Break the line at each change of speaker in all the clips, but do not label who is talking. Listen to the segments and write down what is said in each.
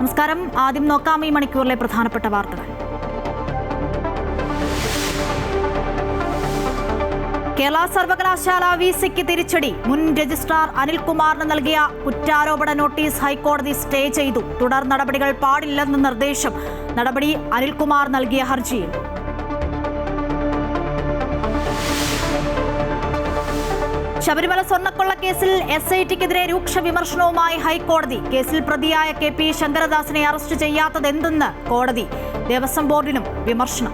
നമസ്കാരം. ആദ്യം നോക്കാം ഈ മണിക്കൂറിലെ പ്രധാനപ്പെട്ട വാർത്തകൾ. കേരള സർവകലാശാല വിസിക്ക് തിരിച്ചടി. മുൻ രജിസ്ട്രാർ അനിൽകുമാറിന് നൽകിയ കുറ്റാരോപണ നോട്ടീസ് ഹൈക്കോടതി സ്റ്റേ ചെയ്തു. തുടർ നടപടികൾ പാടില്ലെന്ന് നിർദ്ദേശം. നടപടി അനിൽകുമാർ നൽകിയ ഹർജിയിൽ. ശബരിമല സ്വർണ്ണക്കൊള്ള കേസിൽ SITക്കെതിരെ രൂക്ഷ വിമർശനവുമായി ഹൈക്കോടതി. കേസിൽ പ്രതിയായ KP ശങ്കരദാസിനെ അറസ്റ്റ് ചെയ്യാത്തതെന്തെന്ന് കോടതി. ദേവസ്വം ബോർഡിനും വിമർശനം.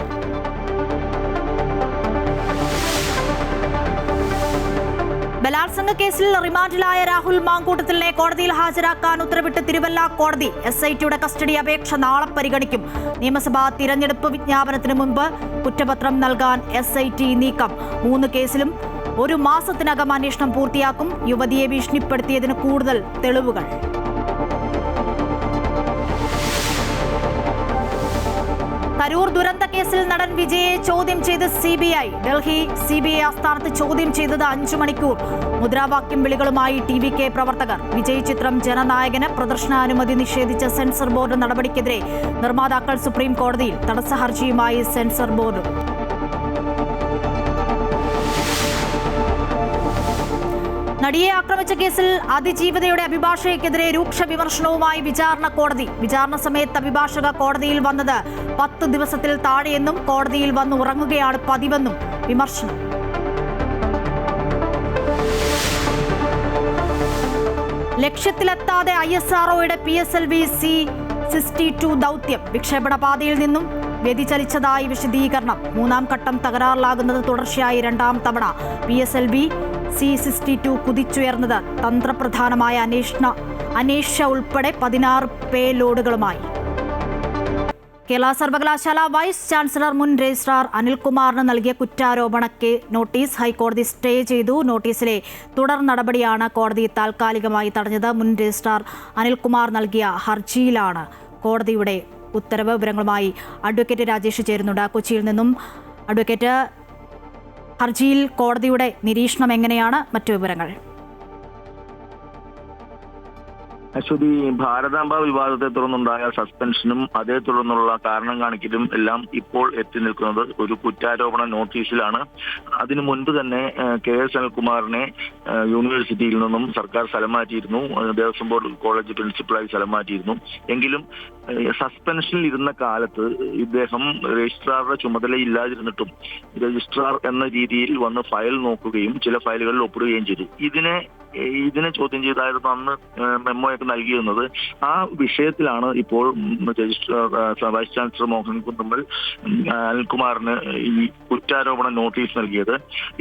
ബലാത്സംഗ കേസിൽ റിമാൻഡിലായ രാഹുൽ മാങ്കൂട്ടത്തിലിനെ കോടതിയിൽ ഹാജരാക്കാൻ ഉത്തരവിട്ട് തിരുവല്ല കോടതി. SITയുടെ കസ്റ്റഡി അപേക്ഷ നാളെ പരിഗണിക്കും. നിയമസഭാ തിരഞ്ഞെടുപ്പ് വിജ്ഞാപനത്തിന് മുൻപ് കുറ്റപത്രം നൽകാൻ SIT നീക്കം. 3 കേസിലും 1 മാസത്തിനകം അന്വേഷണം പൂർത്തിയാക്കും. യുവതിയെ ഭീഷണിപ്പെടുത്തിയതിന് കൂടുതൽ തെളിവുകൾ. കരൂർ ദുരന്ത കേസിൽ നടൻ വിജയെ ചോദ്യം ചെയ്ത് CBI. ഡൽഹി CBI ആസ്ഥാനത്ത് ചോദ്യം ചെയ്തത് 5 മണിക്കൂർ. മുദ്രാവാക്യം വിളികളുമായി TVK പ്രവർത്തകർ. വിജയ് ചിത്രം ജനനായകന് പ്രദർശനാനുമതി നിഷേധിച്ച സെൻസർ ബോർഡ് നടപടിക്കെതിരെ നിർമ്മാതാക്കൾ സുപ്രീം കോടതിയിൽ. തടസ്സ ഹർജിയുമായി സെൻസർ ബോർഡ്. നടിയെ ആക്രമിച്ച കേസിൽ അതിജീവിതയുടെ അഭിഭാഷകയ്ക്കെതിരെ രൂക്ഷ വിമർശനവുമായി വിചാരണ കോടതി. വിചാരണ സമയത്ത് അഭിഭാഷക കോടതിയിൽ വന്നത് 10 ദിവസത്തിൽ താഴെയെന്നും കോടതിയിൽ വന്ന് ഉറങ്ങുകയാണ് പതിവെന്നും വിമർശനം. ലക്ഷ്യത്തിലെത്താതെ ISROയുടെ PSLV C-62 ദൗത്യം. വിക്ഷേപണ പാതയിൽ നിന്നും വ്യതിചലിച്ചതായി വിശദീകരണം. 3ാം ഘട്ടം തകരാറിലാകുന്നത് തുടർച്ചയായി 2ാം തവണ. PSLV C-62 കുതിച്ചുയർന്നത് തന്ത്രപ്രധാനമായ അന്വേഷ ഉൾപ്പെടെ 16 പേലോഡുകളുമായി. കേരള സർവകലാശാല വൈസ് ചാൻസലർ മുൻ രജിസ്ട്രാർ അനിൽകുമാറിന് നൽകിയ കുറ്റാരോപണ നോട്ടീസ് ഹൈക്കോടതി സ്റ്റേ ചെയ്തു. നോട്ടീസിലെ തുടർ നടപടിയാണ് കോടതി താൽക്കാലികമായി തടഞ്ഞത്. മുൻ രജിസ്ട്രാർ അനിൽകുമാർ നൽകിയ ഹർജിയിലാണ് കോടതിയുടെ ഉത്തരവ്. വിവരങ്ങളുമായി അഡ്വക്കേറ്റ് രാജേഷ് ചേരുന്നുണ്ട് കൊച്ചിയിൽ നിന്നും. അഡ്വക്കേറ്റ്, ഹർജിയിൽ കോടതിയുടെ നിരീക്ഷണം എങ്ങനെയാണ്? മറ്റു വിവരങ്ങൾ.
അശ്വതി, ഭാരതാംബ വിവാദത്തെ തുടർന്നുണ്ടായ സസ്പെൻഷനും അതേ തുടർന്നുള്ള കാരണം കാണിക്കലും എല്ലാം ഇപ്പോൾ എത്തി നിൽക്കുന്നത് ഒരു കുറ്റാരോപണ നോട്ടീസിലാണ്. അതിനു മുൻപ് തന്നെ KS അനിൽകുമാറിനെ യൂണിവേഴ്സിറ്റിയിൽ നിന്നും സർക്കാർ സ്ഥലം മാറ്റിയിരുന്നു. ദേവസ്വം ബോർഡ് കോളേജ് പ്രിൻസിപ്പളായി സ്ഥലം മാറ്റിയിരുന്നു. എങ്കിലും സസ്പെൻഷനിൽ ഇരുന്ന കാലത്ത് ഇദ്ദേഹം രജിസ്ട്രാറുടെ ചുമതലയില്ലാതിരുന്നിട്ടും രജിസ്ട്രാർ എന്ന രീതിയിൽ വന്ന് ഫയൽ നോക്കുകയും ചില ഫയലുകളിൽ ഒപ്പിടുകയും ചെയ്തു. ഇതിനെ ചോദ്യം ചെയ്തായിരുന്നു അന്ന് മെമ്മോയൊക്കെ നൽകിയിരുന്നത്. ആ വിഷയത്തിലാണ് ഇപ്പോൾ വൈസ് ചാൻസലർ മോഹൻ കുന്നുമ്മൽ അനിൽകുമാറിന് ഈ കുറ്റാരോപണ നോട്ടീസ് നൽകിയത്.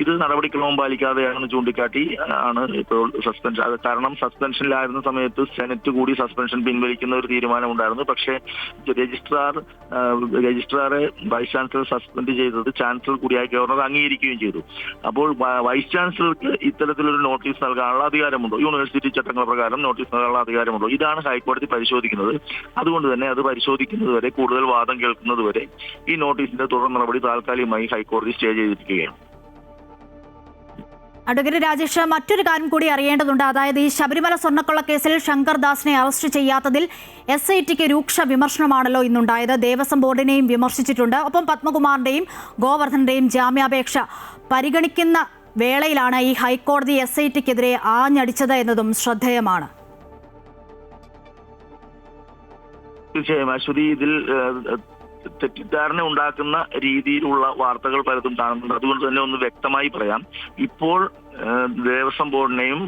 ഇത് നടപടിക്രമം പാലിക്കാതെയാണെന്ന് ചൂണ്ടിക്കാട്ടി ആണ് ഇപ്പോൾ സസ്പെൻഷൻ. കാരണം സസ്പെൻഷനിലായിരുന്ന സമയത്ത് സെനറ്റ് കൂടി സസ്പെൻഷൻ പിൻവലിക്കുന്ന ഒരു തീരുമാനമുണ്ടായിരുന്നു. പക്ഷേ രജിസ്ട്രാറെ വൈസ് ചാൻസലർ സസ്പെൻഡ് ചെയ്തത് ചാൻസലർ കൂടിയായ ഗവർണർ അംഗീകരിക്കുകയും ചെയ്തു. അപ്പോൾ വൈസ് ചാൻസലർക്ക് ഇത്തരത്തിലൊരു നോട്ടീസ് നൽകാനുള്ള അധികാരമുണ്ടോ? യൂണിവേഴ്സിറ്റി ചട്ടങ്ങൾ പ്രകാരം നോട്ടീസ് നൽകാനുള്ള അധികാരമുണ്ടോ? ഇതാണ് ഹൈക്കോടതി പരിശോധിക്കുന്നത്. അതുകൊണ്ട് തന്നെ അത് പരിശോധിക്കുന്നത് വരെ, കൂടുതൽ വാദം കേൾക്കുന്നത് വരെ ഈ നോട്ടീസിന്റെ തുടർ നടപടി താൽക്കാലികമായി ഹൈക്കോടതി സ്റ്റേ ചെയ്തിരിക്കുകയാണ്.
അഡ്വക്കേറ്റ് രാജേഷ്, മറ്റൊരു കാര്യം കൂടി അറിയേണ്ടതുണ്ട്. അതായത് ഈ ശബരിമല സ്വർണ്ണക്കൊള്ള കേസിൽ ശങ്കർദാസിനെ അറസ്റ്റ് ചെയ്യാത്തതിൽ SITക്ക് രൂക്ഷ വിമർശനമാണല്ലോ ഇന്നുണ്ടായത്. ദേവസ്വം ബോർഡിനെയും വിമർശിച്ചിട്ടുണ്ട്. ഒപ്പം പത്മകുമാറിന്റെയും ഗോവർദ്ധന്റെയും ജാമ്യാപേക്ഷ പരിഗണിക്കുന്ന വേളയിലാണ് ഈ ഹൈക്കോടതി SITക്കെതിരെ ആഞ്ഞടിച്ചത് എന്നതും ശ്രദ്ധേയമാണ്.
തീർച്ചയായും അശ്വതി, ഇതിൽ തെറ്റിദ്ധാരണ ഉണ്ടാക്കുന്ന രീതിയിലുള്ള വാർത്തകൾ പലതും കാണുന്നുണ്ട്. അതുകൊണ്ട് തന്നെ ഒന്ന് വ്യക്തമായി പറയാം. ഇപ്പോൾ ദേവസ്വം ബോർഡിനെയും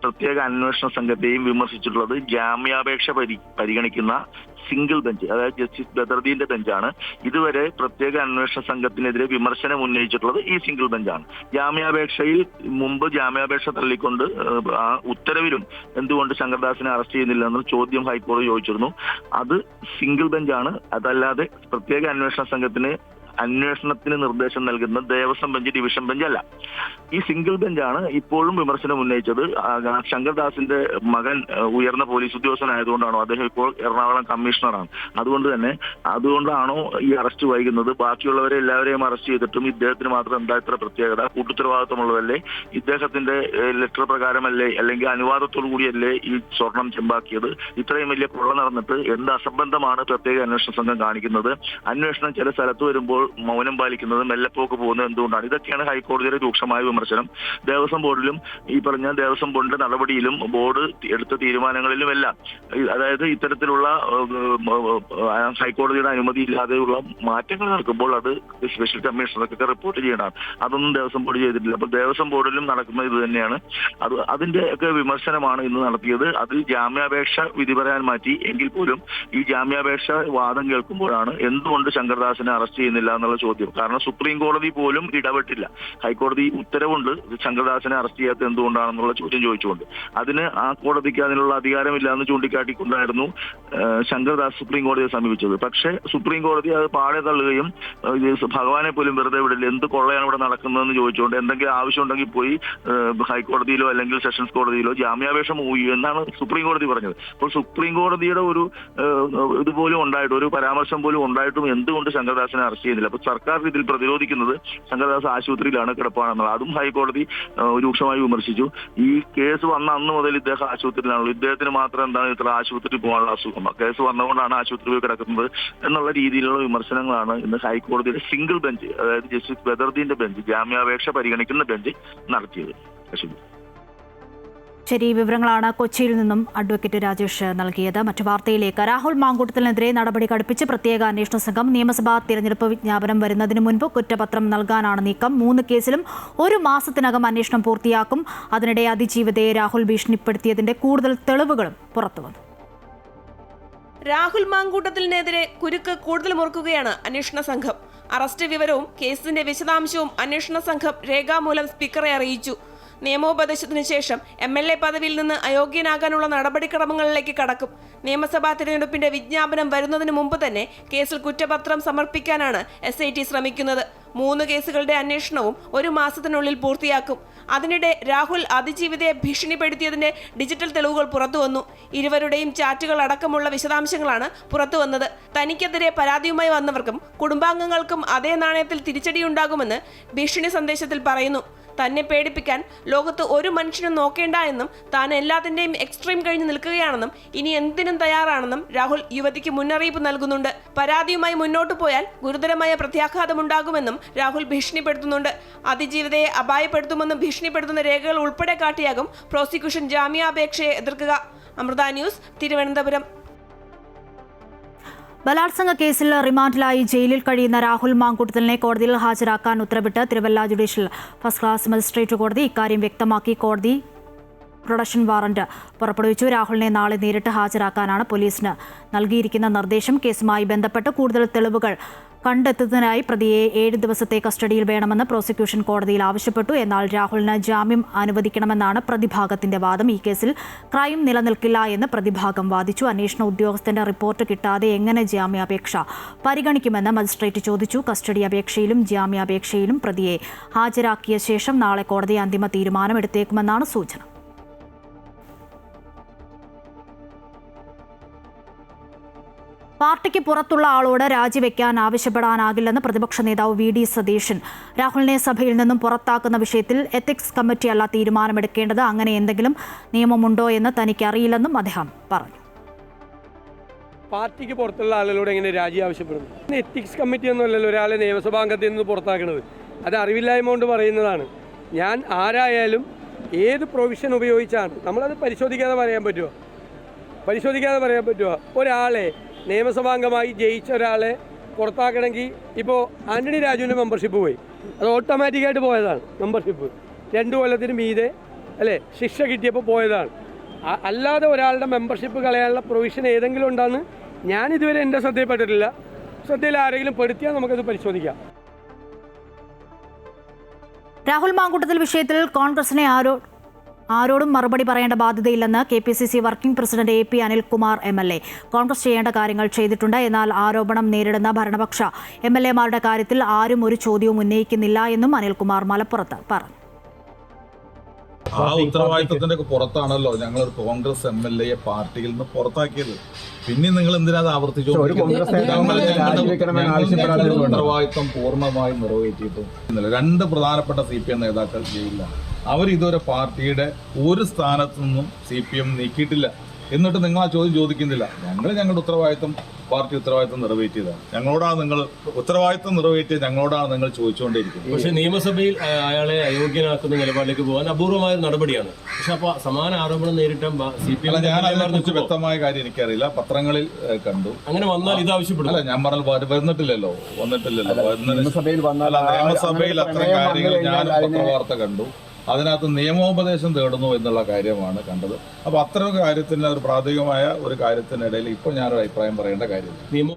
പ്രത്യേക അന്വേഷണ സംഘത്തെയും വിമർശിച്ചിട്ടുള്ളത് ജാമ്യാപേക്ഷ പരിഗണിക്കുന്ന സിംഗിൾ ബെഞ്ച്, അതായത് ജസ്റ്റിസ് ബദറുദ്ദീന്റെ ബെഞ്ചാണ്. ഇതുവരെ പ്രത്യേക അന്വേഷണ സംഘത്തിനെതിരെ വിമർശനം ഉന്നയിച്ചിട്ടുള്ളത് ഈ സിംഗിൾ ബെഞ്ചാണ്. ജാമ്യാപേക്ഷയിൽ മുമ്പ് ജാമ്യാപേക്ഷ തള്ളിക്കൊണ്ട് ആ ഉത്തരവിലും എന്തുകൊണ്ട് ശങ്കർദാസിനെ അറസ്റ്റ് ചെയ്യുന്നില്ല എന്ന ചോദ്യം ഹൈക്കോടതി ചോദിച്ചിരുന്നു. അത് സിംഗിൾ ബെഞ്ചാണ്. അതല്ലാതെ പ്രത്യേക അന്വേഷണ സംഘത്തിന് അന്വേഷണത്തിന് നിർദ്ദേശം നൽകുന്ന ദേവസ്വം ബെഞ്ച്, ഡിവിഷൻ ബെഞ്ച് അല്ല. ഈ സിംഗിൾ ബെഞ്ചാണ് ഇപ്പോഴും വിമർശനം ഉന്നയിച്ചത്. ശങ്കർദാസിന്റെ മകൻ ഉയർന്ന പോലീസ് ഉദ്യോഗസ്ഥനായതുകൊണ്ടാണോ, അദ്ദേഹം ഇപ്പോൾ എറണാകുളം കമ്മീഷണറാണ്, അതുകൊണ്ടാണോ ഈ അറസ്റ്റ് വൈകുന്നത്? ബാക്കിയുള്ളവരെ എല്ലാവരെയും അറസ്റ്റ് ചെയ്തിട്ടും ഇദ്ദേഹത്തിന് മാത്രം എന്താ ഇത്ര പ്രത്യേകത? കൂട്ടുത്തരവാദിത്വമുള്ളതല്ലേ? ഇദ്ദേഹത്തിന്റെ ലെറ്റർ പ്രകാരമല്ലേ, അല്ലെങ്കിൽ അനുവാദത്തോടു കൂടിയല്ലേ ഈ സ്വർണം ചെമ്പാക്കിയത്? ഇത്രയും വലിയ കൊള്ള നടന്നിട്ട് എന്ത് അസംബന്ധമാണ് പ്രത്യേക അന്വേഷണ സംഘം കാണിക്കുന്നത്? അന്വേഷണം ചില സ്ഥലത്ത് വരുമ്പോൾ മൗനം പാലിക്കുന്നത്, മെല്ലപ്പോക്ക് പോകുന്നത് എന്തുകൊണ്ടാണ്? ഇതൊക്കെയാണ് ഹൈക്കോടതിയുടെ രൂക്ഷമായ വിമർശനം. ദേവസ്വം ബോർഡിലും ഈ പറഞ്ഞ ദേവസ്വം ബോർഡിന്റെ നടപടിയിലും ബോർഡ് എടുത്ത തീരുമാനങ്ങളിലും എല്ലാം, അതായത് ഇത്തരത്തിലുള്ള ഹൈക്കോടതിയുടെ അനുമതി ഇല്ലാതെയുള്ള മാറ്റങ്ങൾ നടക്കുമ്പോൾ അത് സ്പെഷ്യൽ കമ്മീഷണർക്കൊക്കെ റിപ്പോർട്ട് ചെയ്യണം. അതൊന്നും ദേവസ്വം ബോർഡ് ചെയ്തിട്ടില്ല. അപ്പൊ ദേവസ്വം ബോർഡിലും നടക്കുന്നത് ഇത് തന്നെയാണ്. അതിന്റെ ഒക്കെ വിമർശനമാണ് ഇന്ന് നടത്തിയത്. അതിൽ ജാമ്യാപേക്ഷ വിധി പറയാൻ മാറ്റി. എങ്കിൽ പോലും ഈ ജാമ്യാപേക്ഷ വാദം കേൾക്കുമ്പോഴാണ് എന്തുകൊണ്ട് ശങ്കർദാസിനെ അറസ്റ്റ് ചെയ്യുന്നില്ല എന്നുള്ള ചോദ്യം. കാരണം സുപ്രീം കോടതി പോലും ഇടപെട്ടില്ല. ഹൈക്കോടതി ഉത്തരവുണ്ട് ശങ്കർദാസിനെ അറസ്റ്റ് ചെയ്യാത്ത എന്തുകൊണ്ടാണെന്നുള്ള ചോദ്യം ചോദിച്ചുകൊണ്ട്. അതിന് ആ കോടതിക്ക് അതിനുള്ള അധികാരമില്ല എന്ന് ചൂണ്ടിക്കാട്ടിക്കൊണ്ടായിരുന്നു ശങ്കർദാസ് സുപ്രീം കോടതിയെ സമീപിച്ചത്. പക്ഷേ സുപ്രീം കോടതി അത് പാടെ തള്ളുകയും ഭഗവാനെ പോലും വെറുതെ വിടില്ല, എന്ത് കൊള്ളയാണ് ഇവിടെ നടക്കുന്നതെന്ന് ചോദിച്ചുകൊണ്ട് എന്തെങ്കിലും ആവശ്യമുണ്ടെങ്കിൽ പോയി ഹൈക്കോടതിയിലോ അല്ലെങ്കിൽ സെഷൻസ് കോടതിയിലോ ജാമ്യാപേക്ഷ എന്നാണ് സുപ്രീം കോടതി പറഞ്ഞത്. അപ്പോൾ സുപ്രീം കോടതിയുടെ ഒരു ഇതുപോലും ഉണ്ടായിട്ടും, ഒരു പരാമർശം പോലും ഉണ്ടായിട്ടും എന്തുകൊണ്ട് ശങ്കർദാസിനെ അറസ്റ്റ് ചെയ്യുന്നില്ല? അപ്പൊ സർക്കാർ ഇതിൽ പ്രതിരോധിക്കുന്നത് ശങ്കർദാസ് ആശുപത്രിയിലാണ് കിടപ്പാണെന്നുള്ളത്. അതും ഹൈക്കോടതി രൂക്ഷമായി വിമർശിച്ചു. ഈ കേസ് വന്ന അന്ന് മുതൽ ഇദ്ദേഹം ആശുപത്രിയിലാണല്ലോ, ഇദ്ദേഹത്തിന് മാത്രം എന്താണ് ഇത്ര ആശുപത്രി പോകാനുള്ള അസുഖം? കേസ് വന്നുകൊണ്ടാണ് ആശുപത്രി പോയി കിടക്കുന്നത് എന്നുള്ള രീതിയിലുള്ള വിമർശനങ്ങളാണ് ഇന്ന് ഹൈക്കോടതിയുടെ സിംഗിൾ ബെഞ്ച്, അതായത് ജസ്റ്റിസ് ബദറുദ്ദീന്റെ ബെഞ്ച്, ജാമ്യാപേക്ഷ പരിഗണിക്കുന്ന ബെഞ്ച് നടത്തിയത്.
ശരി, വിവരങ്ങളാണ് കൊച്ചിയിൽ നിന്നും അഡ്വക്കേറ്റ് രാജേഷ് നൽകിയത്. മറ്റു വാർത്തയിലേക്ക്. രാഹുൽ മാങ്കൂട്ടത്തിനെതിരെ നടപടി കടുപ്പിച്ച് പ്രത്യേക അന്വേഷണ സംഘം. നിയമസഭാ തിരഞ്ഞെടുപ്പ് വിജ്ഞാപനം വരുന്നതിന് മുൻപ് കുറ്റപത്രം നൽകാനാണ് നീക്കം. 3 കേസിലും 1 മാസത്തിനകം അന്വേഷണം പൂർത്തിയാക്കും. അതിനിടെ അതിജീവിതയെ രാഹുൽ ഭീഷണിപ്പെടുത്തിയതിന്റെ കൂടുതൽ തെളിവുകളും പുറത്തുവന്നു.
രാഹുൽ മാങ്കൂട്ടത്തിനെതിരെ കുരുക്ക് കൂടുതൽ മുറുക്കുകയാണ് അന്വേഷണ സംഘം. അറസ്റ്റ് വിവരവും കേസിന്റെ വിശദാംശവും അന്വേഷണ സംഘം രേഖാമൂലം സ്പീക്കറെ അറിയിച്ചു. നിയമോപദേശത്തിനു ശേഷം MLA പദവിയിൽ നിന്ന് അയോഗ്യനാകാനുള്ള നടപടിക്രമങ്ങളിലേക്ക് കടക്കും. നിയമസഭാ തിരഞ്ഞെടുപ്പിന്റെ വിജ്ഞാപനം വരുന്നതിന് മുമ്പ് തന്നെ കേസിൽ കുറ്റപത്രം സമർപ്പിക്കാനാണ് SIT ശ്രമിക്കുന്നത്. 3 കേസുകളുടെ അന്വേഷണവും 1 മാസത്തിനുള്ളിൽ പൂർത്തിയാക്കും. അതിനിടെ രാഹുൽ അതിജീവിതയെ ഭീഷണിപ്പെടുത്തിയതിന്റെ ഡിജിറ്റൽ തെളിവുകൾ പുറത്തുവന്നു. ഇരുവരുടെയും ചാറ്റുകൾ അടക്കമുള്ള വിശദാംശങ്ങളാണ് പുറത്തുവന്നത്. തനിക്കെതിരെ പരാതിയുമായി വന്നവർക്കും കുടുംബാംഗങ്ങൾക്കും അതേ നാണയത്തിൽ തിരിച്ചടിയുണ്ടാകുമെന്ന് ഭീഷണി സന്ദേശത്തിൽ പറയുന്നു. തന്നെ പേടിപ്പിക്കാൻ ലോകത്ത് ഒരു മനുഷ്യനും നോക്കേണ്ട എന്നും താൻ എല്ലാത്തിന്റെയും എക്സ്ട്രീം കഴിഞ്ഞ് നിൽക്കുകയാണെന്നും ഇനി എന്തിനും തയ്യാറാണെന്നും രാഹുൽ യുവതിക്ക് മുന്നറിയിപ്പ് നൽകുന്നുണ്ട്. പരാതിയുമായി മുന്നോട്ടു പോയാൽ ഗുരുതരമായ പ്രത്യാഘാതമുണ്ടാകുമെന്നും രാഹുൽ ഭീഷണിപ്പെടുത്തുന്നുണ്ട്. അതിജീവിതയെ അപായപ്പെടുത്തുമെന്നും ഭീഷണിപ്പെടുത്തുന്ന രേഖകൾ ഉൾപ്പെടെ കാട്ടിയാകും പ്രോസിക്യൂഷൻ ജാമ്യാപേക്ഷയെ എതിർക്കുക. അമൃത ന്യൂസ്, തിരുവനന്തപുരം.
ബലാത്സംഗ കേസിൽ റിമാൻഡിലായി ജയിലിൽ കഴിയുന്ന രാഹുൽ മാങ്കൂട്ടത്തിലിനെ കോടതിയിൽ ഹാജരാക്കാൻ ഉത്തരവിട്ട് Thiruvalla judicial first class magistrate കോടതി. ഇക്കാര്യം വ്യക്തമാക്കി കോടതി പ്രൊഡക്ഷൻ വാറന്റ് പുറപ്പെടുവിച്ചു. രാഹുലിനെ നാളെ നേരിട്ട് ഹാജരാക്കാനാണ് പോലീസിന് നൽകിയിരിക്കുന്ന നിർദ്ദേശം. കേസുമായി ബന്ധപ്പെട്ട് കൂടുതൽ തെളിവുകൾ കണ്ടെത്തുന്നതിനായി പ്രതിയെ 7 ദിവസത്തെ കസ്റ്റഡിയിൽ വേണമെന്ന് പ്രോസിക്യൂഷൻ കോടതിയിൽ ആവശ്യപ്പെട്ടു. എന്നാൽ രാഹുലിന് ജാമ്യം അനുവദിക്കണമെന്നാണ് പ്രതിഭാഗത്തിന്റെ വാദം. ഈ കേസിൽ ക്രൈം നിലനിൽക്കില്ല എന്ന് പ്രതിഭാഗം വാദിച്ചു. അന്വേഷണ ഉദ്യോഗസ്ഥന്റെ റിപ്പോർട്ട് കിട്ടാതെ എങ്ങനെ ജാമ്യാപേക്ഷ പരിഗണിക്കുമെന്ന് മജിസ്ട്രേറ്റ് ചോദിച്ചു. കസ്റ്റഡി അപേക്ഷയിലും ജാമ്യാപേക്ഷയിലും പ്രതിയെ ഹാജരാക്കിയ ശേഷം നാളെ കോടതി അന്തിമ തീരുമാനമെടുത്തേക്കുമെന്നാണ് സൂചന. പാർട്ടിക്ക് പുറത്തുള്ള ആളോട് രാജിവെക്കാൻ ആവശ്യപ്പെടാനാകില്ലെന്ന് പ്രതിപക്ഷ നേതാവ് VD സതീശൻ. രാഹുലിനെ സഭയിൽ നിന്നും പുറത്താക്കുന്ന വിഷയത്തിൽ എത്തിക്സ് കമ്മിറ്റിയല്ല തീരുമാനമെടുക്കേണ്ടത്. അങ്ങനെ എന്തെങ്കിലും നിയമമുണ്ടോ എന്ന് തനിക്കറിയില്ലെന്നും അദ്ദേഹം പറഞ്ഞു.
പാർട്ടിക്ക് പുറത്തുള്ള ആളുകളോട് എങ്ങനെ രാജി ആവശ്യപ്പെടുന്നു? എത്തിക്സ് കമ്മിറ്റി ഒന്നുമല്ലല്ലോ ഒരാളെ നിയമസഭാംഗത്തിൽ നിന്ന് പുറത്താക്കുന്നത്. അത് അറിവില്ലായ്മ കൊണ്ട് പറയുന്നതാണ്. ഞാൻ ആരായാലും ഏത് പ്രൊവിഷൻ ഉപയോഗിച്ചാണ്, നമ്മളത് പരിശോധിക്കാതെ പറയാൻ പറ്റുമോ? ഒരാളെ നിയമസഭാംഗമായി ജയിച്ച ഒരാളെ പുറത്താക്കണമെങ്കിൽ ഇപ്പോൾ ആന്റണി രാജുവിൻ്റെ മെമ്പർഷിപ്പ് പോയി, അത് ഓട്ടോമാറ്റിക്കായിട്ട് പോയതാണ്. മെമ്പർഷിപ്പ് 2 കൊല്ലത്തിന് മീതെ അല്ലേ ശിക്ഷ കിട്ടിയപ്പോൾ പോയതാണ്. അല്ലാതെ ഒരാളുടെ മെമ്പർഷിപ്പ് കളയാനുള്ള പ്രൊവിഷൻ ഏതെങ്കിലും ഉണ്ടെന്ന് ഞാനിതുവരെ എൻ്റെ ശ്രദ്ധയിൽപ്പെട്ടിട്ടില്ല. ശ്രദ്ധയിൽ ആരെങ്കിലും പെടുത്തിയാൽ നമുക്കത് പരിശോധിക്കാം.
രാഹുൽ മാങ്കൂട്ടത്തിൽ വിഷയത്തിൽ കോൺഗ്രസിനെ ആരോടും മറുപടി പറയേണ്ട ബാധ്യതയില്ലെന്ന് KPCC working president AP Anilkumar MLA. Congress ചെയ്യേണ്ട കാര്യങ്ങൾ ചെയ്തിട്ടുണ്ട്. എന്നാൽ ആരോപണം നേരിടുന്ന ഭരണപക്ഷ MLA-മാരുടെ കാര്യത്തിൽ ആരും ഒരു ചോദ്യവും ഉന്നയിക്കുന്നില്ല എന്നും അനിൽകുമാർ മലപ്പുറത്ത് പറഞ്ഞു.
ആ ഉത്തരവാദിത്തത്തിന്റെ പുറത്താണല്ലോ ഞങ്ങൾ ഒരു കോൺഗ്രസ് MLA-യെ പാർട്ടിയിൽ നിന്ന് പുറത്താക്കിയത്. പിന്നെ നിങ്ങൾ എന്തിനാ അത് ആവർത്തിച്ചു? ഉത്തരവാദിത്തം പൂർണ്ണമായും നിറവേറ്റിയിട്ടും 2 പ്രധാനപ്പെട്ട CPM നേതാക്കൾ ചെയ്യില്ല. അവർ ഇതുവരെ പാർട്ടിയുടെ ഒരു സ്ഥാനത്തു നിന്നും CPM നീക്കിയിട്ടില്ല. എന്നിട്ട് നിങ്ങൾ ആ ചോദ്യം ചോദിക്കുന്നില്ല. ഞങ്ങളുടെ ഉത്തരവാദിത്തം പാർട്ടി ഉത്തരവാദിത്തം നിറവേറ്റിയതാണ്. ഞങ്ങളോടാണ് നിങ്ങൾ ഉത്തരവാദിത്തം നിറവേറ്റിയത്, ഞങ്ങളോടാണ് നിങ്ങൾ ചോദിച്ചുകൊണ്ടേയിരിക്കുന്നത്.
പക്ഷേ നിയമസഭയിൽ അയാളെ അയോഗ്യനാക്കുന്ന നിലപാടിലേക്ക് പോകാൻ അപൂർവമായ നടപടിയാണ്. പക്ഷെ അപ്പോൾ സമാന ആരോപണം നേരിട്ട CPM
ഞാൻ അതിനെക്കുറിച്ച് വ്യക്തമായ കാര്യം എനിക്കറിയില്ല. പത്രങ്ങളിൽ കണ്ടു.
അങ്ങനെ വന്നാൽ ഇത് ആവശ്യപ്പെടും.
അല്ല, ഞാൻ പറഞ്ഞ വന്നിട്ടില്ലല്ലോ. നിയമസഭയിൽ അത്തരം കാര്യങ്ങൾ ഞാൻ പത്രവാർത്ത കണ്ടു. അതിനകത്ത് നിയമോപദേശം തേടുന്നു എന്നുള്ള കാര്യമാണ് കണ്ടത്. അപ്പോൾ അത്തരം കാര്യത്തിന് ഒരു പ്രാഥമികമായ ഒരു കാര്യത്തിനിടയിൽ ഇപ്പോൾ ഞാനൊരു അഭിപ്രായം പറയേണ്ട കാര്യമില്ല.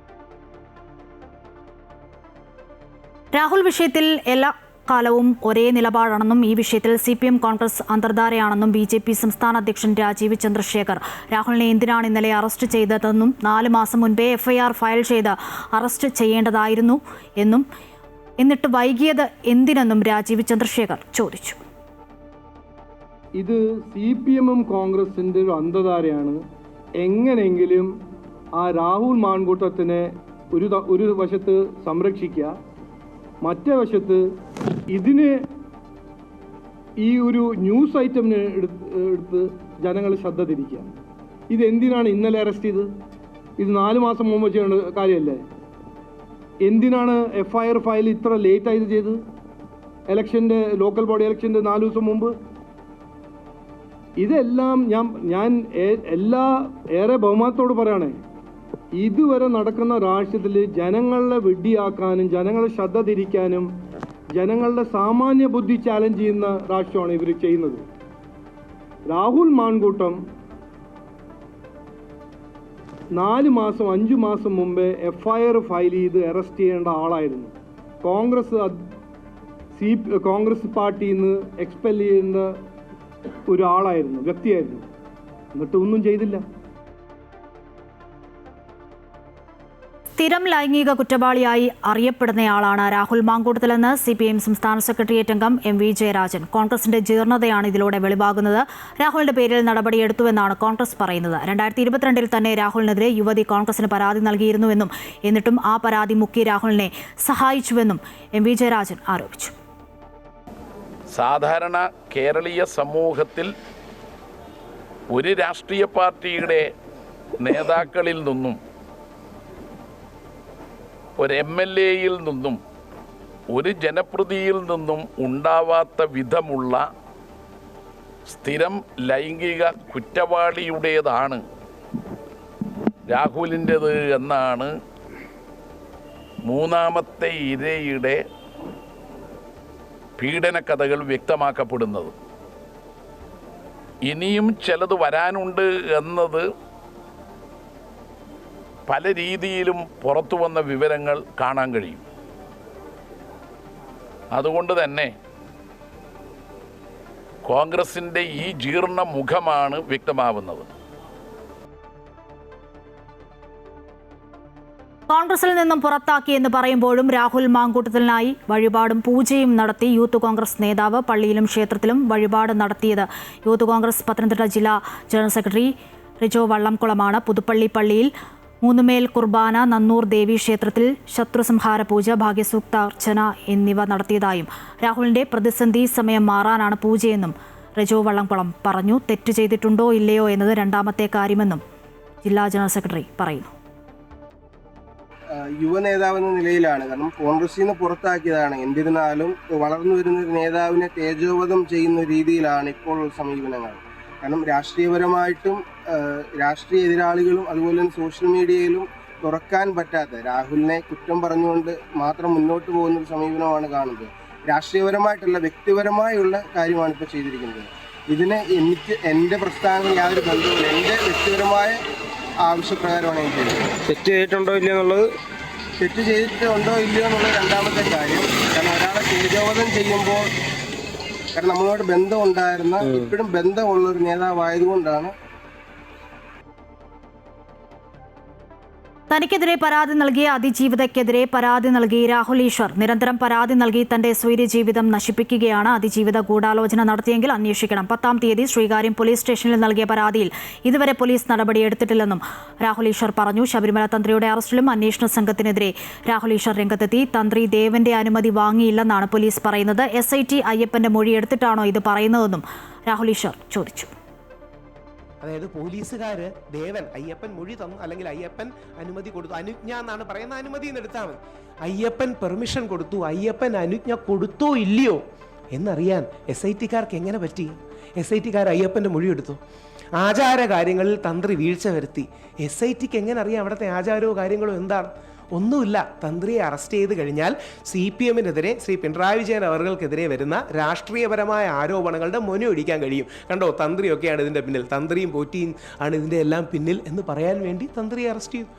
രാഹുൽ വിഷയത്തിൽ എല്ലാ കാലവും ഒരേ നിലപാടാണെന്നും ഈ വിഷയത്തിൽ CPM കോൺഗ്രസ് അന്തർധാരയാണെന്നും BJP സംസ്ഥാന അധ്യക്ഷൻ രാജീവ് ചന്ദ്രശേഖർ രാഹുലിനെ എന്തിനാണ് ഇന്നലെ അറസ്റ്റ് ചെയ്തതെന്നും 4 മാസം മുൻപേ FIR ഫയൽ ചെയ്ത് അറസ്റ്റ് ചെയ്യേണ്ടതായിരുന്നു എന്നും എന്നിട്ട് വൈകിയത് എന്തിനെന്നും രാജീവ് ചന്ദ്രശേഖർ ചോദിച്ചു.
ഇത് CPM-ഉം കോൺഗ്രസിൻ്റെ ഒരു അന്തധാരയാണ്. എങ്ങനെയെങ്കിലും ആ രാഹുൽ മാങ്കൂട്ടത്തിനെ ഒരു വശത്ത് സംരക്ഷിക്കുക, മറ്റേ വശത്ത് ഇതിന് ഈ ഒരു ന്യൂസ് ഐറ്റമിനെ എടുത്ത് ജനങ്ങൾ ശ്രദ്ധ തിരിക്കുക. ഇതെന്തിനാണ് ഇന്നലെ അറസ്റ്റ് ചെയ്തത്? ഇത് 4 മാസം മുമ്പ് ചെയ്യേണ്ട കാര്യമല്ലേ? എന്തിനാണ് FIR ഫയൽ ഇത്ര ലേറ്റായി ചെയ്തത്? ലോക്കൽ ബോഡി ഇലക്ഷൻ്റെ 4 ദിവസം മുമ്പ്. ഇതെല്ലാം ഞാൻ ഏറെ ബഹുമാനത്തോട് പറയണേ, ഇതുവരെ നടക്കുന്ന രാഷ്ട്രീയത്തിൽ ജനങ്ങളെ വെടിയാക്കാനും ജനങ്ങളെ ശ്രദ്ധ തിരിക്കാനും ജനങ്ങളുടെ സാമാന്യ ബുദ്ധി ചാലഞ്ച് ചെയ്യുന്ന രാഷ്ട്രീയമാണ് ഇവർ ചെയ്യുന്നത്. രാഹുൽ മാങ്കൂട്ടം 4 മാസം 5 മാസം മുമ്പേ FIR ഫയൽ ചെയ്ത് അറസ്റ്റ് ചെയ്യേണ്ട ആളായിരുന്നു. കോൺഗ്രസ് പാർട്ടിയിൽ നിന്ന് എക്സ്പെൽ ചെയ്യേണ്ട ഒരാളായിരുന്നു, വ്യക്തിയായിരുന്നു. എന്നിട്ട് ഒന്നും ചെയ്തില്ല.
സ്ഥിരം ലൈംഗിക കുറ്റവാളിയായി അറിയപ്പെടുന്നയാളാണ് രാഹുൽ മാങ്കൂട്ടത്തിലെന്ന് CPM സംസ്ഥാന സെക്രട്ടേറിയറ്റ് അംഗം MV ജയരാജൻ. കോൺഗ്രസിന്റെ ജീർണതയാണ് ഇതിലൂടെ വെളിവാകുന്നത്. രാഹുലിന്റെ പേരിൽ നടപടിയെടുത്തുവെന്നാണ് കോൺഗ്രസ് പറയുന്നത്. 2022 തന്നെ രാഹുലിനെതിരെ യുവതി കോൺഗ്രസിന് പരാതി നൽകിയിരുന്നുവെന്നും എന്നിട്ടും ആ പരാതി മുക്കി രാഹുലിനെ സഹായിച്ചുവെന്നും MV ജയരാജൻ ആരോപിച്ചു.
സാധാരണ കേരളീയ സമൂഹത്തിൽ ഒരു രാഷ്ട്രീയ പാർട്ടിയുടെ നേതാക്കളിൽ നിന്നും ഒരു MLA-യിൽ നിന്നും ഒരു ജനപ്രതിയിൽ നിന്നും ഉണ്ടാവാത്ത വിധമുള്ള സ്ഥിരം ലൈംഗിക കുറ്റവാളിയുടേതാണ് രാഹുലിൻ്റേത് എന്നാണ് മൂന്നാമത്തെ ഇരയുടെ പീഡനക്കഥകൾ വ്യക്തമാക്കപ്പെടുന്നത്. ഇനിയും ചിലത് വരാനുണ്ട് എന്നത് പല രീതിയിലും പുറത്തു വന്ന വിവരങ്ങൾ കാണാൻ കഴിയും. അതുകൊണ്ട് തന്നെ കോൺഗ്രസിൻ്റെ ഈ ജീർണ മുഖമാണ് വ്യക്തമാവുന്നത്.
കോൺഗ്രസിൽ നിന്നും പുറത്താക്കിയെന്ന് പറയുമ്പോഴും രാഹുൽ മാങ്കൂട്ടത്തിനായി വഴിപാടും പൂജയും നടത്തി യൂത്ത് കോൺഗ്രസ് നേതാവ്. പള്ളിയിലും ക്ഷേത്രത്തിലും വഴിപാട് നടത്തിയത് യൂത്ത് കോൺഗ്രസ് പത്തനംതിട്ട ജില്ലാ ജനറൽ സെക്രട്ടറി റിജോ വള്ളംകുളമാണ്. പുതുപ്പള്ളി പള്ളിയിൽ 3 മേൽ കുർബാന, നന്നൂർ ദേവി ക്ഷേത്രത്തിൽ ശത്രുസംഹാര പൂജ, ഭാഗ്യസൂക്താർച്ചന എന്നിവ നടത്തിയതായും രാഹുലിന്റെ പ്രതിസന്ധി സമയം മാറാനാണ് പൂജയെന്നും റിജോ വള്ളംകുളം പറഞ്ഞു. തെറ്റ് ചെയ്തിട്ടുണ്ടോ ഇല്ലയോ എന്നത് രണ്ടാമത്തെ കാര്യമെന്നും ജില്ലാ ജനറൽ സെക്രട്ടറി പറയുന്നു.
യുവ നേതാവെന്ന നിലയിലാണ്, കാരണം കോൺഗ്രസിൽ നിന്ന് പുറത്താക്കിയതാണ്. എന്നിരുന്നാലും വളർന്നു വരുന്ന ഒരു നേതാവിനെ തേജോവധം ചെയ്യുന്ന രീതിയിലാണ് ഇപ്പോൾ സമീപനങ്ങൾ. കാരണം രാഷ്ട്രീയപരമായിട്ടും രാഷ്ട്രീയ എതിരാളികളും അതുപോലെ തന്നെ സോഷ്യൽ മീഡിയയിലും തുറക്കാൻ പറ്റാത്ത രാഹുലിനെ കുറ്റം പറഞ്ഞുകൊണ്ട് മാത്രം മുന്നോട്ട് പോകുന്ന ഒരു സമീപനമാണ് കാണുന്നത്. രാഷ്ട്രീയപരമായിട്ടുള്ള വ്യക്തിപരമായുള്ള കാര്യമാണ് ഇപ്പോൾ ചെയ്തിരിക്കുന്നത്. ഇതിന് എൻ്റെ പ്രസ്ഥാനത്തിന് യാതൊരു ബന്ധവുമില്ല. എൻ്റെ വ്യക്തിപരമായ ആവശ്യപ്രകാരമാണ് എനിക്ക് ചെയ്തത്.
തെറ്റ് ചെയ്തിട്ടുണ്ടോ ഇല്ലയോ എന്നുള്ളത്
തെറ്റ് ചെയ്തിട്ടുണ്ടോ ഇല്ലയോ എന്നുള്ള രണ്ടാമത്തെ കാര്യം. കാരണം ഒരാളെ തേജോവധം ചെയ്യുമ്പോൾ കാരണം നമ്മളോട് ബന്ധം ഉണ്ടായിരുന്ന ഇപ്പോഴും ബന്ധമുള്ള ഒരു നേതാവായതുകൊണ്ടാണ്.
തനിക്കെതിരെ പരാതി നൽകിയ അതിജീവിതയ്ക്കെതിരെ പരാതി നൽകി രാഹുൽ ഈശ്വർ നിരന്തരം പരാതി നൽകി തന്റെ സ്വൈര്യ ജീവിതം നശിപ്പിക്കുകയാണ്. അതിജീവിത ഗൂഢാലോചന നടത്തിയെങ്കിൽ അന്വേഷിക്കണം. 10-ാം തീയതി ശ്രീകാര്യം പോലീസ് സ്റ്റേഷനിൽ നൽകിയ പരാതിയിൽ ഇതുവരെ പോലീസ് നടപടിയെടുത്തിട്ടില്ലെന്നും രാഹുൽ ഈശ്വർ പറഞ്ഞു. ശബരിമല തന്ത്രിയുടെ അറസ്റ്റിലും അന്വേഷണ സംഘത്തിനെതിരെ രാഹുൽ ഈശ്വർ രംഗത്തെത്തി. തന്ത്രി ദേവന്റെ അനുമതി വാങ്ങിയില്ലെന്നാണ് പോലീസ് പറയുന്നത്. SIT അയ്യപ്പന്റെ മൊഴിയെടുത്തിട്ടാണോ ഇത് പറയുന്നതെന്നും രാഹുൽ ഈശ്വർ ചോദിച്ചു.
അതായത് പോലീസുകാർ ദേവൻ അയ്യപ്പൻ മൊഴി തന്നു, അല്ലെങ്കിൽ അയ്യപ്പൻ അനുമതി കൊടുത്തു, അനുജ്ഞ എന്നാണ് പറയുന്ന, അനുമതി എന്ന് എടുത്താൽ മതി. അയ്യപ്പൻ പെർമിഷൻ കൊടുത്തു, അയ്യപ്പൻ അനുജ്ഞ കൊടുത്തോ ഇല്ലയോ എന്നറിയാൻ SITക്കാർക്ക് എങ്ങനെ പറ്റി? SITക്കാർ അയ്യപ്പൻ്റെ മൊഴി എടുത്തു. ആചാര കാര്യങ്ങളിൽ തന്ത്രി വീഴ്ച വരുത്തി. SITക്ക് എങ്ങനെ അറിയാം അവിടുത്തെ ആചാരവും കാര്യങ്ങളും എന്താണ്? ഒന്നുമില്ല. തന്ത്രിയെ അറസ്റ്റ് ചെയ്ത് കഴിഞ്ഞാൽ CPMനെതിരെ, ശ്രീ പിണറായി വിജയൻ അവർക്കെതിരെ വരുന്ന രാഷ്ട്രീയപരമായ ആരോപണങ്ങളുടെ മൊനയൊടിക്കാൻ കഴിയും. കണ്ടോ, തന്ത്രിയൊക്കെയാണ് ഇതിൻ്റെ പിന്നിൽ, തന്ത്രിയും പോറ്റിയും ആണ് ഇതിൻ്റെ എല്ലാം പിന്നിൽ എന്ന് പറയാൻ വേണ്ടി തന്ത്രിയെ അറസ്റ്റ് ചെയ്തു.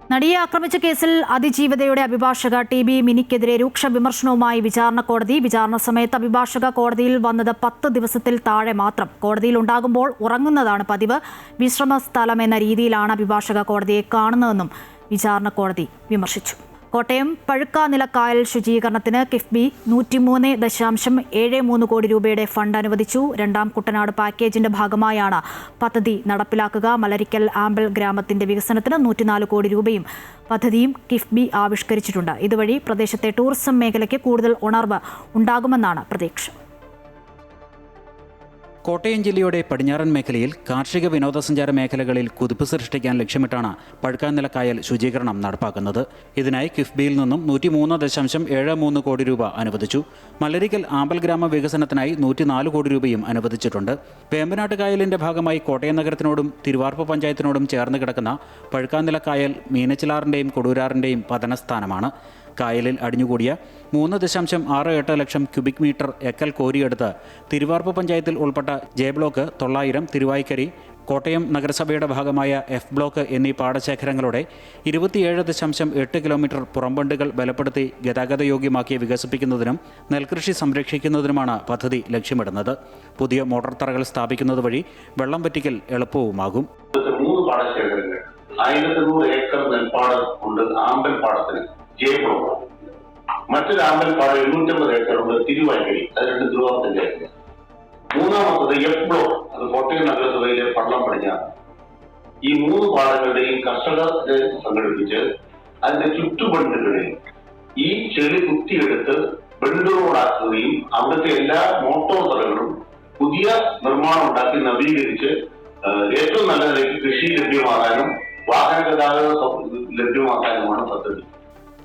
നടിയെ ആക്രമിച്ച കേസിൽ അതിജീവിതയുടെ അഭിഭാഷക TB മിനിക്കെതിരെ രൂക്ഷ വിമർശനവുമായി വിചാരണ കോടതി. വിചാരണ സമയത്ത് അഭിഭാഷക കോടതിയിൽ വന്നത് 10 ദിവസത്തിൽ താഴെ മാത്രം. കോടതിയിൽ ഉണ്ടാകുമ്പോൾ ഉറങ്ങുന്നതാണ് പതിവ്. വിശ്രമ സ്ഥലം എന്ന രീതിയിലാണ് അഭിഭാഷക കോടതിയെ കാണുന്നതെന്നും വിചാരണ കോടതി വിമർശിച്ചു. കോട്ടയം പഴുക്കാനില കായൽ ശുചീകരണത്തിന് കിഫ്ബി 103.73 കോടി രൂപയുടെ ഫണ്ട് അനുവദിച്ചു. 2ാം കുട്ടനാട് പാക്കേജിന്റെ ഭാഗമായാണ് പദ്ധതി നടപ്പിലാക്കുക. മലരിക്കൽ ആമ്പൽ ഗ്രാമത്തിന്റെ വികസനത്തിന് 104 കോടി രൂപയും പദ്ധതിയും കിഫ്ബി ആവിഷ്കരിച്ചിട്ടുണ്ട്. ഇതുവഴി പ്രദേശത്തെ ടൂറിസം മേഖലയ്ക്ക് കൂടുതൽ ഉണർവ് ഉണ്ടാകുമെന്നാണ് പ്രതീക്ഷ.
കോട്ടയം ജില്ലയുടെ പടിഞ്ഞാറൻ മേഖലയിൽ കാർഷിക വിനോദസഞ്ചാര മേഖലകളിൽ കുതിപ്പ് സൃഷ്ടിക്കാൻ ലക്ഷ്യമിട്ടാണ് പഴുക്കാനില കായൽ ശുചീകരണം നടപ്പാക്കുന്നത്. ഇതിനായി കിഫ്ബിയിൽ നിന്നും 103.73 കോടി രൂപ അനുവദിച്ചു. മലരിക്കൽ ആമ്പൽ ഗ്രാമ വികസനത്തിനായി 104 കോടി രൂപയും അനുവദിച്ചിട്ടുണ്ട്. വേമ്പനാട്ട് കായലിന്റെ ഭാഗമായി കോട്ടയം നഗരത്തിനോടും തിരുവാർപ്പ് പഞ്ചായത്തിനോടും ചേർന്ന് കിടക്കുന്ന പഴുക്കാനില കായൽ മീനച്ചിലാറിന്റെയും കൊടുരാറിന്റെയും പതനസ്ഥാനമാണ്. കായലിൽ അടിഞ്ഞുകൂടിയ 3.68 ലക്ഷം ക്യൂബിക് മീറ്റർ എക്കൽ കോരിയെടുത്ത് തിരുവാർപ്പ് പഞ്ചായത്തിൽ ഉൾപ്പെട്ട J ബ്ലോക്ക്, 900, തിരുവായ്ക്കരി, കോട്ടയം നഗരസഭയുടെ ഭാഗമായ F ബ്ലോക്ക് എന്നീ പാടശേഖരങ്ങളുടെ 27.8 കിലോമീറ്റർ പുറംബണ്ടുകൾ ബലപ്പെടുത്തി ഗതാഗതയോഗ്യമാക്കി വികസിപ്പിക്കുന്നതിനും നെൽകൃഷി സംരക്ഷിക്കുന്നതിനുമാണ് പദ്ധതി ലക്ഷ്യമിടുന്നത്. പുതിയ മോട്ടോർ തറകൾ സ്ഥാപിക്കുന്നത് വഴി വെള്ളം വറ്റിക്കൽ എളുപ്പവുമാകും.
3 പാടശേഖരങ്ങൾ 1100 ഏക്കർ നെൽപ്പാടം ഉണ്ട്. ആമ്പൽ പാടത്തിന് J ബ്ലോക്ക്, മറ്റൊരു ആമ്പൽ പാടം 850 ഏക്കർ ഉണ്ട് തിരുവായ്ക്കരി, അത് 2 തിരുവാർപ്പ് പഞ്ചായത്തിൽ. 3ാമത്തത് F ബ്ലോക്ക്, അത് കോട്ടയം നഗരസഭയിലെ പള്ളം പടിഞ്ഞാറ്. ഈ 3 പാടങ്ങളുടെയും കർഷകരെ സംഘടിപ്പിച്ച് അതിന്റെ ചുറ്റുബണ്ടുകളിൽ ഈ ചെളി കുത്തിയെടുത്ത് ബണ്ട് റോഡാക്കുകയും അവിടുത്തെ എല്ലാ മോട്ടോർ തറകളും പുതിയ നിർമ്മാണം ഉണ്ടാക്കി നവീകരിച്ച് ഏറ്റവും നല്ല നിലയ്ക്ക് കൃഷി ലഭ്യമാകാനും വാഹന ഗതാഗതം ലഭ്യമാക്കാനുമാണ് പദ്ധതി.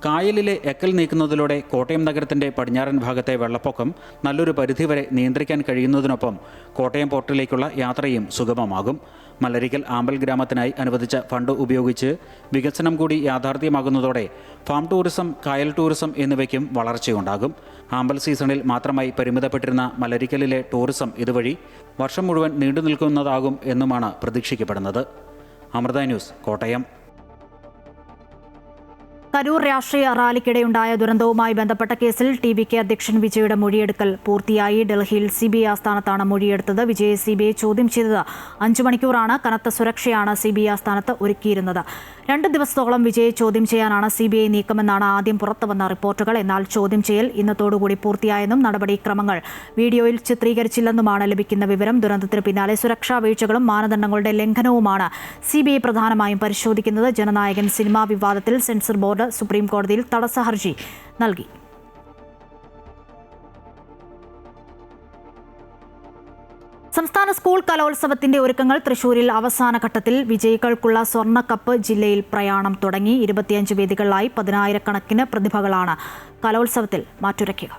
കായലിലെ എക്കൽ നീക്കുന്നതിലൂടെ കോട്ടയം നഗരത്തിന്റെ പടിഞ്ഞാറൻ ഭാഗത്തെ വെള്ളപ്പൊക്കം നല്ലൊരു പരിധിവരെ നിയന്ത്രിക്കാൻ കഴിയുന്നതിനൊപ്പം കോട്ടയം പോർട്ടിലേക്കുള്ള യാത്രയും സുഗമമാകും. മലരിക്കൽ ആമ്പൽ ഗ്രാമത്തിനായി അനുവദിച്ച ഫണ്ട് ഉപയോഗിച്ച് വികസനം കൂടി യാഥാർത്ഥ്യമാകുന്നതോടെ ഫാം ടൂറിസം, കായൽ ടൂറിസം എന്നിവയ്ക്കും വളർച്ചയുണ്ടാകും. ആമ്പൽ സീസണിൽ മാത്രമായി പരിമിതപ്പെട്ടിരുന്ന മലരിക്കലിലെ ടൂറിസം ഇതുവഴി വർഷം മുഴുവൻ നീണ്ടു നിൽക്കുന്നതാകും എന്നുമാണ് പ്രതീക്ഷിക്കപ്പെടുന്നത്. അമൃത ന്യൂസ്, കോട്ടയം.
കരൂർ രാഷ്ട്രീയ റാലിക്കിടെയുണ്ടായ ദുരന്തവുമായി ബന്ധപ്പെട്ട കേസിൽ TVK അധ്യക്ഷൻ വിജയുടെ മൊഴിയെടുക്കൽ പൂർത്തിയായി. ഡൽഹിയിൽ CBI ആസ്ഥാനത്താണ് മൊഴിയെടുത്തത്. വിജയെ CBI ചോദ്യം ചെയ്തത് 5 മണിക്കൂറാണ്. കനത്ത സുരക്ഷയാണ് CBI ആസ്ഥാനത്ത് ഒരുക്കിയിരുന്നത്. 2 ദിവസത്തോളം വിജയെ ചോദ്യം ചെയ്യാനാണ് CBI നീക്കമെന്നാണ് ആദ്യം പുറത്തുവന്ന റിപ്പോർട്ടുകൾ. എന്നാൽ ചോദ്യം ചെയ്യൽ ഇന്നത്തോടുകൂടി പൂർത്തിയായെന്നും നടപടിക്രമങ്ങൾ വീഡിയോയിൽ ചിത്രീകരിച്ചില്ലെന്നുമാണ് ലഭിക്കുന്ന വിവരം. ദുരന്തത്തിന് പിന്നാലെ സുരക്ഷാ വീഴ്ചകളും മാനദണ്ഡങ്ങളുടെ ലംഘനവുമാണ് CBI പ്രധാനമായും പരിശോധിക്കുന്നത്. ജനനായകൻ സിനിമാ വിവാദത്തിൽ സെൻസർ ബോർഡ് സുപ്രീം കോടതിയിൽ തടസ്സ ഹർജി നൽകി. സംസ്ഥാന സ്കൂൾ കലോത്സവത്തിന്റെ ഒരുക്കങ്ങൾ തൃശൂരിൽ അവസാന ഘട്ടത്തിൽ. വിജയികൾക്കുള്ള സ്വർണ്ണക്കപ്പ് ജില്ലയിൽ പ്രയാണം തുടങ്ങി. 25 വേദികളിലായി 10,000-കണക്കിന് പ്രതിഭകളാണ് കലോത്സവത്തിൽ മാറ്റുരയ്ക്കുക.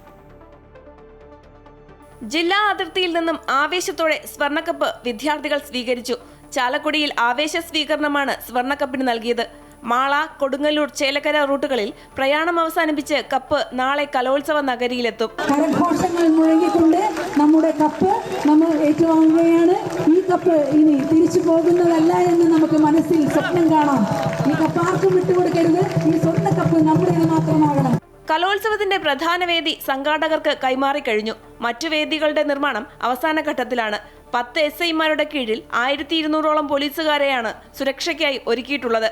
ജില്ലാ അതിർത്തിയിൽ നിന്നും ആവേശത്തോടെ സ്വർണ്ണക്കപ്പ് വിദ്യാർത്ഥികൾ സ്വീകരിച്ചു. ചാലക്കുടിയിൽ ആവേശ സ്വീകരണമാണ് സ്വർണ്ണക്കപ്പിന് നൽകിയത്. മാള, കൊടുങ്ങല്ലൂർ, ചേലക്കര റൂട്ടുകളിൽ പ്രയാണം അവസാനിപ്പിച്ച് കപ്പ് നാളെ കലോത്സവ നഗരിയിലെത്തും.
കരഘോഷങ്ങൾ മുഴങ്ങിക്കൊണ്ട് നമ്മുടെ കപ്പ് നമ്മൾ ഏറ്റുവാങ്ങുകയാണ്. ഈ കപ്പ് ഇനി തിരിച്ചു പോകുന്നതല്ല എന്ന് നമുക്ക് മനസ്സിൽ സ്വപ്നം കാണാം. ഈ കപ്പ് ആർക്കും വിട്ടുകൊടുക്കരുത്. ഈ സ്വർണ്ണ കപ്പ് നമ്മുടേത് മാത്രമാകണം.
കലോത്സവത്തിന്റെ പ്രധാന വേദി സംഘാടകർക്ക് കൈമാറിക്കഴിഞ്ഞു. മറ്റു വേദികളുടെ നിർമ്മാണം അവസാന ഘട്ടത്തിലാണ്. 10 SIമാരുടെ കീഴിൽ 1200ഓളം പോലീസുകാരെയാണ് സുരക്ഷയ്ക്കായി ഒരുക്കിയിട്ടുള്ളത്.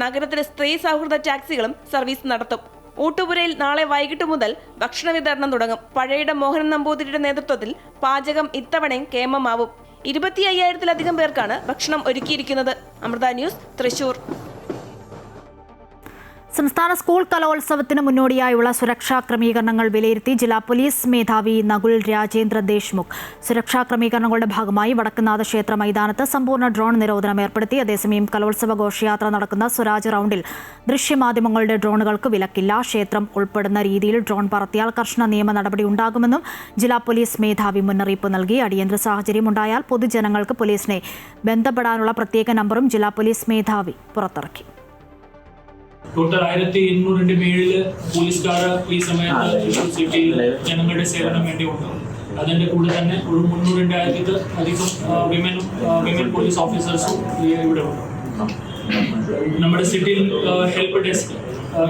നഗരത്തിൽ സ്ത്രീ സൗഹൃദ ടാക്സികളും സർവീസ് നടത്തും. ഊട്ടുപുരയിൽ നാളെ വൈകിട്ട് മുതൽ ഭക്ഷണ വിതരണം തുടങ്ങും. പഴയുടെ മോഹൻ നമ്പൂതിരിയുടെ നേതൃത്വത്തിൽ പാചകം ഇത്തവണയും കേമമാവും. 25,000-ലധികം പേർക്കാണ് ഭക്ഷണം ഒരുക്കിയിരിക്കുന്നത്. അമൃത ന്യൂസ്, തൃശൂർ.
സംസ്ഥാന സ്കൂൾ കലോത്സവത്തിന് മുന്നോടിയായുള്ള സുരക്ഷാ ക്രമീകരണങ്ങൾ വിലയിരുത്തി ജില്ലാ പോലീസ് മേധാവി നകുൽ രാജേന്ദ്ര ദേശ്മുഖ്. സുരക്ഷാ ക്രമീകരണങ്ങളുടെ ഭാഗമായി വടക്കുന്നാഥ ക്ഷേത്ര മൈതാനത്ത് സമ്പൂർണ്ണ ഡ്രോൺ നിരോധനം ഏർപ്പെടുത്തി. അതേസമയം കലോത്സവ ഘോഷയാത്ര നടക്കുന്ന സ്വരാജ് റൗണ്ടിൽ ദൃശ്യമാധ്യമങ്ങളുടെ ഡ്രോണുകൾക്ക് വിലക്കില്ല. ക്ഷേത്രം ഉൾപ്പെടുന്ന രീതിയിൽ ഡ്രോൺ പറത്തിയാൽ കർശന നിയമ നടപടി ഉണ്ടാകുമെന്നും ജില്ലാ പോലീസ് മേധാവി മുന്നറിയിപ്പ് നൽകി. അടിയന്തര സാഹചര്യം ഉണ്ടായാൽ പൊതുജനങ്ങൾക്ക് പോലീസിനെ ബന്ധപ്പെടാനുള്ള പ്രത്യേക നമ്പറും ജില്ലാ പോലീസ് മേധാവി പുറത്തിറക്കി.
ടോട്ടൽ 1200 മേളില് പോലീസുകാർ ഈ സമയത്ത് സിറ്റിയിൽ ജനങ്ങളുടെ സേവനം വേണ്ടി ഉണ്ടാവും. അതിൻ്റെ കൂടെ തന്നെ ഒരു 300,000 അധികം വിമൻ പോലീസ് ഓഫീസേഴ്സും ഇവിടെ ഉണ്ട്. നമ്മുടെ സിറ്റിയിൽ ഹെൽപ്പ് ഡെസ്ക്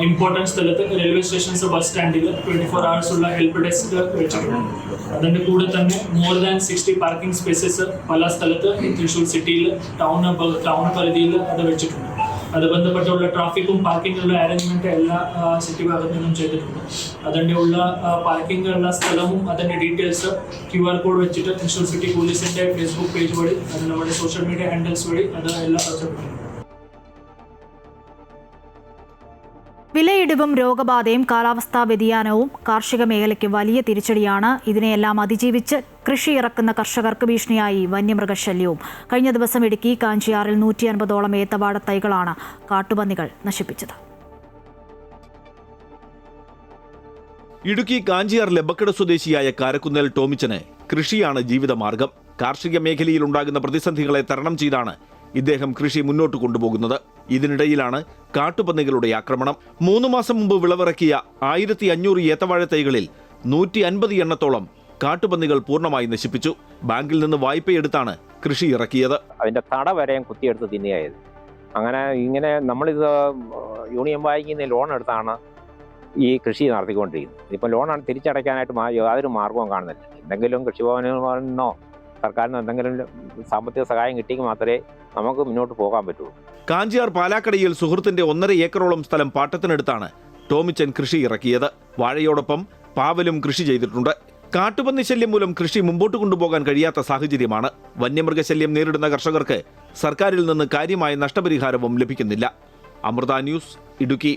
ഇമ്പോർട്ടൻറ്റ് സ്ഥലത്ത് റെയിൽവേ സ്റ്റേഷൻസ് ബസ് സ്റ്റാൻഡിൽ 24 hours ഉള്ള ഹെൽപ്പ് ഡെസ്ക് വെച്ചിട്ടുണ്ട്. അതിൻ്റെ കൂടെ തന്നെ മോർ ദാൻ 60 പാർക്കിംഗ് സ്പേസസ് പല സ്ഥലത്ത് തൃശ്ശൂർ സിറ്റിയിൽ ടൗൺ പരിധിയിൽ അത് വെച്ചിട്ടുണ്ട്. അത് ബന്ധപ്പെട്ടുള്ള ട്രാഫിക്കും പാർക്കിങ്ങുള്ള അറേഞ്ച്മെന്റ് എല്ലാ സിറ്റി ഭാഗത്തു നിന്നും ചെയ്തിട്ടുണ്ട്. അതിൻ്റെ ഉള്ള പാർക്കിങ്ങുള്ള സ്ഥലവും അതിൻ്റെ ഡീറ്റെയിൽസ് QR കോഡ് വെച്ചിട്ട് തൃശ്ശൂർ സിറ്റി പോലീസിൻ്റെ ഫേസ്ബുക്ക് പേജ് വഴി അത് നമ്മുടെ സോഷ്യൽ മീഡിയ ഹാൻഡിൽസ് വഴി അത് എല്ലാം പ്രചരിപ്പിക്കും.
വിലയിടിവും രോഗബാധയും കാലാവസ്ഥാ വ്യതിയാനവും കാർഷിക മേഖലയ്ക്ക് വലിയ തിരിച്ചടിയാണ്. ഇതിനെയെല്ലാം അതിജീവിച്ച് കൃഷി ഇറക്കുന്ന കർഷകർക്ക് ഭീഷണിയായി വന്യമൃഗശല്യവും. കഴിഞ്ഞ ദിവസം ഇടുക്കി കാഞ്ചിയാറിൽ 150ഓളം ഏത്തവാഴ തൈകളാണ് കാട്ടുപന്നികൾ നശിപ്പിച്ചത്.
ഇടുക്കി കാഞ്ചിയാർ ലെബക്കട സ്വദേശിയായ കാരക്കുന്നേൽ ടോമിച്ചന് കൃഷിയാണ് ജീവിതമാർഗം. കാർഷിക മേഖലയിൽ ഉണ്ടാകുന്ന പ്രതിസന്ധികളെ തരണം ചെയ്താണ് ഇദ്ദേഹം കൃഷി മുന്നോട്ട് കൊണ്ടുപോകുന്നത്. ഇതിനിടയിലാണ് കാട്ടുപന്നികളുടെ ആക്രമണം. 3 മാസം മുമ്പ് വിളവിറക്കിയ 1500 ഏത്തവാഴ തൈകളിൽ 150 എണ്ണത്തോളം കാട്ടുപന്നികൾ പൂർണ്ണമായി നശിപ്പിച്ചു. ബാങ്കിൽ നിന്ന് വായ്പയെടുത്താണ് കൃഷി ഇറക്കിയത്.
അതിന്റെ തട വരെയും കുത്തിയെടുത്ത് തിന്നുകയായത്. ഇങ്ങനെ നമ്മളിത് യൂണിയൻ ബാങ്കിൽ നിന്ന് ലോൺ എടുത്താണ് ഈ കൃഷി നടത്തിക്കൊണ്ടിരിക്കുന്നത്. ഇപ്പം ലോൺ തിരിച്ചടയ്ക്കാനായിട്ട് യാതൊരു മാർഗവും കാണുന്നില്ല. എന്തെങ്കിലും കൃഷിഭവനോ സർക്കാരിന് എന്തെങ്കിലും സാമ്പത്തിക സഹായം കിട്ടിയെങ്കിൽ മാത്രമേ നമുക്ക് മുന്നോട്ട് പോകാൻ പറ്റുള്ളൂ.
കാഞ്ചിയാർ പാലാക്കടയിൽ സുഹൃത്തിന്റെ 1.5 ഏക്കറോളം സ്ഥലം പാട്ടത്തിനെടുത്താണ് ടോമിച്ചൻ കൃഷി ഇറക്കിയത്. വാഴയോടൊപ്പം പാവലും കൃഷി ചെയ്തിട്ടുണ്ട്. കാട്ടുപന്നി ശല്യം മൂലം കൃഷി മുമ്പോട്ട് കൊണ്ടുപോകാൻ കഴിയാത്ത സാഹചര്യമാണ്. വന്യമൃഗശല്യം നേരിടുന്ന കർഷകർക്ക് സർക്കാരിൽ നിന്ന് കാര്യമായ നഷ്ടപരിഹാരവും ലഭിക്കുന്നില്ല. അമൃത ന്യൂസ്, ഇടുക്കി.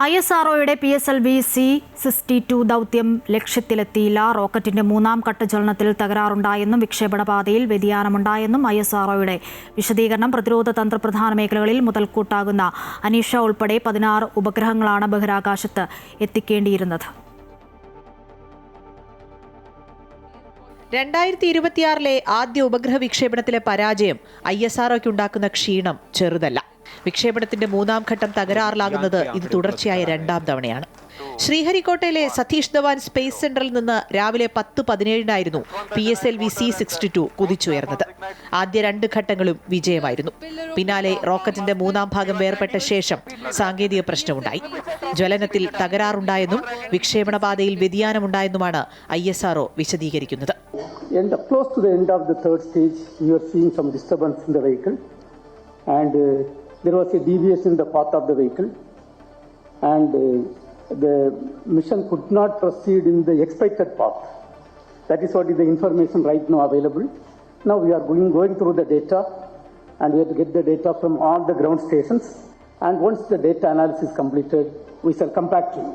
ISROയുടെ PSLV C-62 ദൗത്യം ലക്ഷ്യത്തിലെത്തിയില്ല. റോക്കറ്റിന്റെ 3ാം ഘട്ട ജ്വലനത്തിൽ തകരാറുണ്ടായെന്നും വിക്ഷേപണ പാതയിൽ വ്യതിയാനമുണ്ടായെന്നും ISROയുടെ വിശദീകരണം. പ്രതിരോധ തന്ത്രപ്രധാന മേഖലകളിൽ മുതൽക്കൂട്ടാകുന്ന അനീഷ ഉൾപ്പെടെ 16 ഉപഗ്രഹങ്ങളാണ് ബഹിരാകാശത്ത് എത്തിക്കേണ്ടിയിരുന്നത്.
2026 ആദ്യ ഉപഗ്രഹ വിക്ഷേപണത്തിലെ പരാജയം ISROയ്ക്കുണ്ടാക്കുന്ന ക്ഷീണം ചെറുതല്ല. വിക്ഷേപണത്തിന്റെ 3ാം ഘട്ടം തകരാറിലാകുന്നത് ഇത് തുടർച്ചയായ 2ാം തവണയാണ്. ശ്രീഹരിക്കോട്ടയിലെ സതീഷ് ധവാൻ സ്പേസ് സെന്ററിൽ നിന്ന് രാവിലെ 10:17 PSLV C-62 കുതിച്ചുയർന്നത്. ആദ്യ 2 ഘട്ടങ്ങളും വിജയമായിരുന്നു. പിന്നാലെ റോക്കറ്റിന്റെ 3ാം ഭാഗം വേർപെട്ട ശേഷം സാങ്കേതിക പ്രശ്നമുണ്ടായി. ജ്വലനത്തിൽ തകരാറുണ്ടായെന്നും വിക്ഷേപണപാതയിൽ വ്യതിയാനമുണ്ടായെന്നുമാണ് ISRO വിശദീകരിക്കുന്നത്.
There was a deviation in the path of the vehicle, and the mission could not proceed in the expected path. That is what is the information right now available. Now we are going through the data, and we have to get the data from all the ground stations. And once the data analysis is completed, we shall come back to you.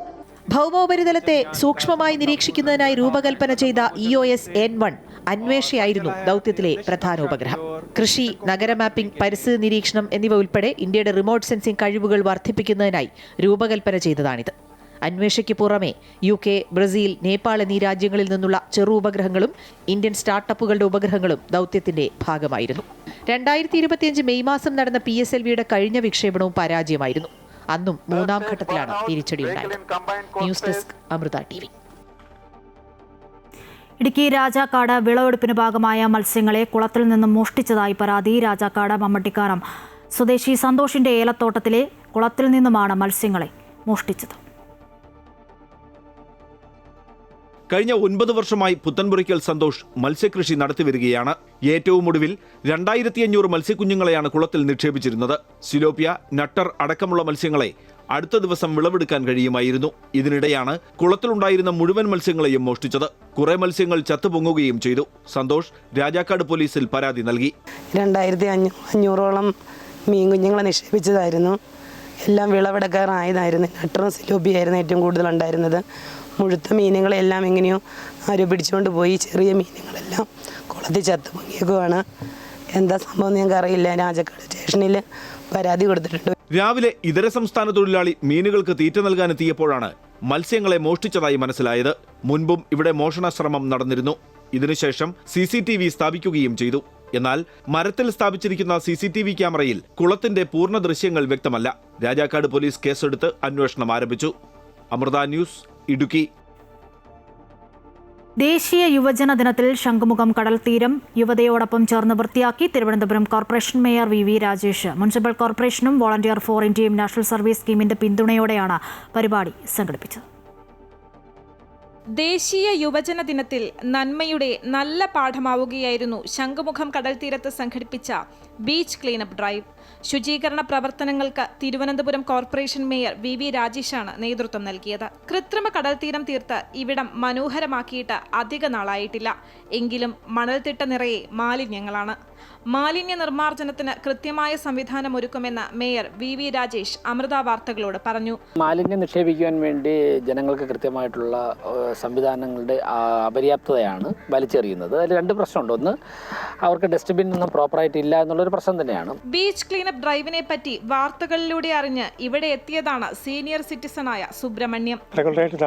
ഭൗമോപരിതലത്തെ സൂക്ഷ്മമായി നിരീക്ഷിക്കുന്നതിനായി രൂപകൽപ്പന ചെയ്ത EOS N1 അന്വേഷയായിരുന്നു ദൗത്യത്തിലെ പ്രധാന ഉപഗ്രഹം. കൃഷി, നഗര mapping, പരിസ്ഥിതി നിരീക്ഷണം എന്നിവ ഉൾപ്പെടെ ഇന്ത്യയുടെ റിമോട്ട് സെൻസിംഗ് കഴിവുകൾ വർദ്ധിപ്പിക്കുന്നതിനായി രൂപകൽപ്പന ചെയ്തതാണിത്. അന്വേഷയ്ക്ക് പുറമെ UK, ബ്രസീൽ, നേപ്പാൾ എന്നീ രാജ്യങ്ങളിൽ നിന്നുള്ള ചെറു ഉപഗ്രഹങ്ങളും ഇന്ത്യൻ സ്റ്റാർട്ടപ്പുകളുടെ ഉപഗ്രഹങ്ങളും ദൗത്യത്തിന്റെ ഭാഗമായിരുന്നു. 2025 മെയ് മാസം നടന്ന PSLVയുടെ കഴിഞ്ഞ വിക്ഷേപണവും പരാജയമായിരുന്നു. അന്നും 3ാം ഘട്ടത്തിലാണ് തിരിച്ചടിയുണ്ടായത്. News desk, Amrita TV.
Idukki Rajakkad വിളവെടുപ്പിന് ഭാഗമായ മത്സ്യങ്ങളെ കുളത്തിൽ നിന്നും മോഷ്ടിച്ചതായി പരാതി. രാജാക്കാട് മമ്മട്ടിക്കാനം സ്വദേശി സന്തോഷിന്റെ ഏലത്തോട്ടത്തിലെ കുളത്തിൽ നിന്നുമാണ് മത്സ്യങ്ങളെ മോഷ്ടിച്ചത്.
കഴിഞ്ഞ 9 വർഷമായി പുത്തൻപുരയ്ക്കൽ സന്തോഷ് മത്സ്യകൃഷി നടത്തിവരികയാണ്. ഏറ്റവും ഒടുവിൽ 2500 മത്സ്യക്കുഞ്ഞുങ്ങളെയാണ് കുളത്തിൽ നിക്ഷേപിച്ചിരുന്നത്. സിലോപ്പിയ, നട്ടർ അടക്കമുള്ള മത്സ്യങ്ങളെ അടുത്ത ദിവസം വിളവെടുക്കാൻ കഴിയുമായിരുന്നു. ഇതിനിടെയാണ് കുളത്തിലുണ്ടായിരുന്ന മുഴുവൻ മത്സ്യങ്ങളെയും മോഷ്ടിച്ചത്. കുറെ മത്സ്യങ്ങൾ ചത്തുപൊങ്ങുകയും ചെയ്തു. സന്തോഷ് രാജാക്കാട് പോലീസിൽ പരാതി നൽകി.
2500ഓളം മീൻ കുഞ്ഞുങ്ങളെ നിക്ഷേപിച്ചതായിരുന്നു. എല്ലാം വിളവെടുക്കാറായതായിരുന്നു. നട്ടറും സിലോപ്പിയായിരുന്നു ഏറ്റവും കൂടുതൽ ഉണ്ടായിരുന്നത്. മുഴുത്ത മീനുകളെല്ലാം എങ്ങനെയോ ആരോ പിടിച്ചുകൊണ്ട് പോയി. ചെറിയ മീനുകളെല്ലാം കുളത്തിൽ ചത്തു പൊങ്ങിയേക്കുവാണ്. എന്താ സംഭവം ഞങ്ങൾക്ക് അറിയില്ല. രാജാക്കാട് സ്റ്റേഷനിൽ പരാതി കൊടുത്തിട്ടുണ്ട്.
രാവിലെ ഇതര സംസ്ഥാന തൊഴിലാളി മീനുകൾക്ക് തീറ്റ നൽകാനെത്തിയപ്പോഴാണ് മത്സ്യങ്ങളെ മോഷ്ടിച്ചതായി മനസ്സിലായത്. മുൻപും ഇവിടെ മോഷണ ശ്രമം നടന്നിരുന്നു. ഇതിനുശേഷം CCTV സ്ഥാപിക്കുകയും ചെയ്തു. എന്നാൽ മരത്തിൽ സ്ഥാപിച്ചിരിക്കുന്ന CCTV ക്യാമറയിൽ കുളത്തിന്റെ പൂർണ്ണ ദൃശ്യങ്ങൾ വ്യക്തമല്ല. രാജാക്കാട് പോലീസ് കേസെടുത്ത് അന്വേഷണം ആരംഭിച്ചു. അമൃത ന്യൂസ്, ഇടുക്കി.
ദേശീയ യുവജന ദിനത്തിൽ ശംഖുമുഖം കടൽ തീരം യുവതയോടൊപ്പം ചേർന്ന് വൃത്തിയാക്കി Thiruvananthapuram corporation mayor VV Rajesh. Municipal കോർപ്പറേഷനും വോളണ്ടിയർ ഫോർ ഇന്ത്യയും നാഷണൽ സർവീസ് സ്കീമിന്റെ പിന്തുണയോടെയാണ് പരിപാടി സംഘടിപ്പിച്ചത്.
ദേശീയ യുവജന ദിനത്തിൽ നന്മയുടെ നല്ല പാഠമാവുകയായിരുന്നു ശംഖുമുഖം കടൽ തീരത്ത് സംഘടിപ്പിച്ച ബീച്ച് ക്ലീനപ്പ് ഡ്രൈവ്. ശുചീകരണ പ്രവർത്തനങ്ങൾക്ക് തിരുവനന്തപുരം കോർപ്പറേഷൻ മേയർ VV രാജേഷാണ് നേതൃത്വം നൽകിയത്. കൃത്രിമ കടൽ തീരം തീർത്ത് ഇവിടം മനോഹരമാക്കിയിട്ട് അധിക നാളായിട്ടില്ല. എങ്കിലും മണൽത്തിട്ട നിറയെ മാലിന്യങ്ങളാണ്. മാലിന്യ നിർമ്മാർജ്ജനത്തിന് കൃത്യമായ സംവിധാനം ഒരുക്കുമെന്ന് മേയർ VV രാജേഷ് അമൃത വാർത്തകളോട് പറഞ്ഞു.
മാലിന്യം നിക്ഷേപിക്കുവാൻ വേണ്ടി ജനങ്ങൾക്ക് കൃത്യമായിട്ടുള്ള സംവിധാനങ്ങളുടെ അപര്യാപ്തതയാണ് വലിച്ചെറിയുന്നത്. അതിൽ 2 പ്രശ്നമുണ്ട്. ഒന്ന്, അവർക്ക് ഡസ്റ്റ്ബിൻ ഒന്നും പ്രോപ്പറായിട്ട് ഇല്ല എന്നുള്ളൊരു പ്രശ്നം തന്നെയാണ്.
ബീച്ച് ക്ലീനപ്പ് ഡ്രൈവിനെ പറ്റി വാർത്തകളിലൂടെ അറിഞ്ഞ് ഇവിടെ എത്തിയതാണ് സീനിയർ സിറ്റിസണായ സുബ്രഹ്മണ്യം.
റെഗുലറായിട്ട്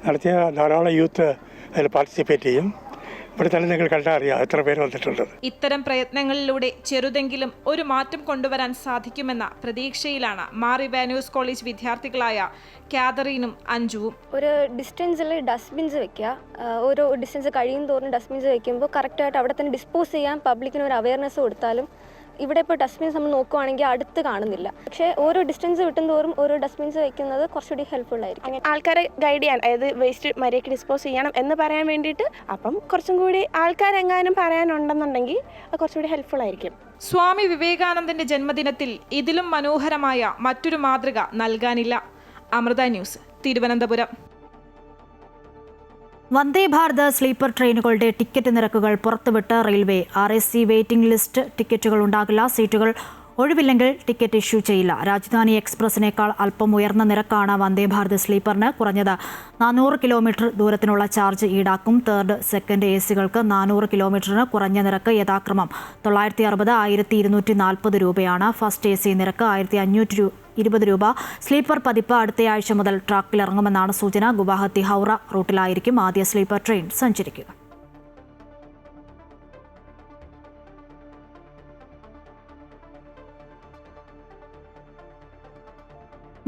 നടത്തിയ ധാരാളം യൂത്ത് അതിൽ പാർട്ടിസിപ്പേറ്റ് ചെയ്യും. ഇവിടെ തന്നെ നിങ്ങൾ കണ്ടാൽ അറിയാം എത്ര പേര് വന്നിട്ടുണ്ട്.
ഇത്തരം പ്രയത്നങ്ങളിലൂടെ ചെറുതെങ്കിലും ഒരു മാറ്റം കൊണ്ടുവരാൻ സാധിക്കുമെന്ന പ്രതീക്ഷയിലാണ് മാർ ഇവാനിയോസ് കോളേജ് വിദ്യാർത്ഥികളായ കാതറീനും അഞ്ജുവും.
ഒരു ഡിസ്റ്റൻസിൽ ഡസ്റ്റ്ബിൻസ് വെക്കുക. ഓരോ ഡിസ്റ്റൻസ് കഴിയും തോറും ഡസ്റ്റ്ബിൻസ് വെക്കുമ്പോൾ കറക്റ്റായിട്ട് അവിടെ തന്നെ ഡിസ്പോസ് ചെയ്യാൻ പബ്ലിക്കിന് ഒരു അവയർനെസ് കൊടുത്താലും ഇവിടെ ഇപ്പോൾ ഡസ്റ്റ്ബിൻസ് നമ്മൾ നോക്കുവാണെങ്കിൽ അടുത്ത് കാണുന്നില്ല. പക്ഷേ ഓരോ ഡിസ്റ്റൻസ് കിട്ടുന്തോറും ഓരോ ഡസ്റ്റ്ബിൻസ് വെക്കുന്നത് കുറച്ചുകൂടി ഹെൽപ്ഫുൾ ആയിരിക്കും.
ആൾക്കാരെ ഗൈഡ് ചെയ്യാൻ, അതായത് വേസ്റ്റ് മര്യാദയ്ക്ക് ഡിസ്പോസ് ചെയ്യണം എന്ന് പറയാൻ വേണ്ടിയിട്ട് അപ്പം കുറച്ചും കൂടി ആൾക്കാരെങ്ങാനും പറയാനുണ്ടെന്നുണ്ടെങ്കിൽ അത് കുറച്ചുകൂടി ഹെൽപ്ഫുൾ ആയിരിക്കും.
സ്വാമി വിവേകാനന്ദന്റെ ജന്മദിനത്തിൽ ഇതിലും മനോഹരമായ മറ്റൊരു മാതൃക നൽകാനില്ല. അമൃത ന്യൂസ്, തിരുവനന്തപുരം.
വന്ദേ ഭാരത് സ്ലീപ്പർ ട്രെയിനുകളുടെ ടിക്കറ്റ് നിരക്കുകൾ പുറത്തുവിട്ട് റെയിൽവേ. RSC വെയിറ്റിംഗ് ലിസ്റ്റ് ടിക്കറ്റുകൾ ഉണ്ടാകില്ല. സീറ്റുകൾ ഒഴിവില്ലെങ്കിൽ ടിക്കറ്റ് ഇഷ്യൂ ചെയ്യില്ല. രാജധാനി എക്സ്പ്രസിനേക്കാൾ അല്പം ഉയർന്ന നിരക്കാണ് വന്ദേ ഭാരത് സ്ലീപ്പറിന്. കുറഞ്ഞത് 400 കിലോമീറ്റർ ദൂരത്തിനുള്ള ചാർജ് ഈടാക്കും. തേർഡ്, സെക്കൻഡ് AC-കൾക്ക് 400 കിലോമീറ്ററിന് കുറഞ്ഞ നിരക്ക് യഥാക്രമം 960, 1240 രൂപയാണ്. ഫസ്റ്റ് AC നിരക്ക് 1520 രൂപ. സ്ലീപ്പർ പതിപ്പ് അടുത്തയാഴ്ച മുതൽ ട്രാക്കിലിറങ്ങുമെന്നാണ് സൂചന. ഗുവാഹത്തി ഹൗറ റൂട്ടിലായിരിക്കും ആദ്യ സ്ലീപ്പർ ട്രെയിൻ സഞ്ചരിക്കുക.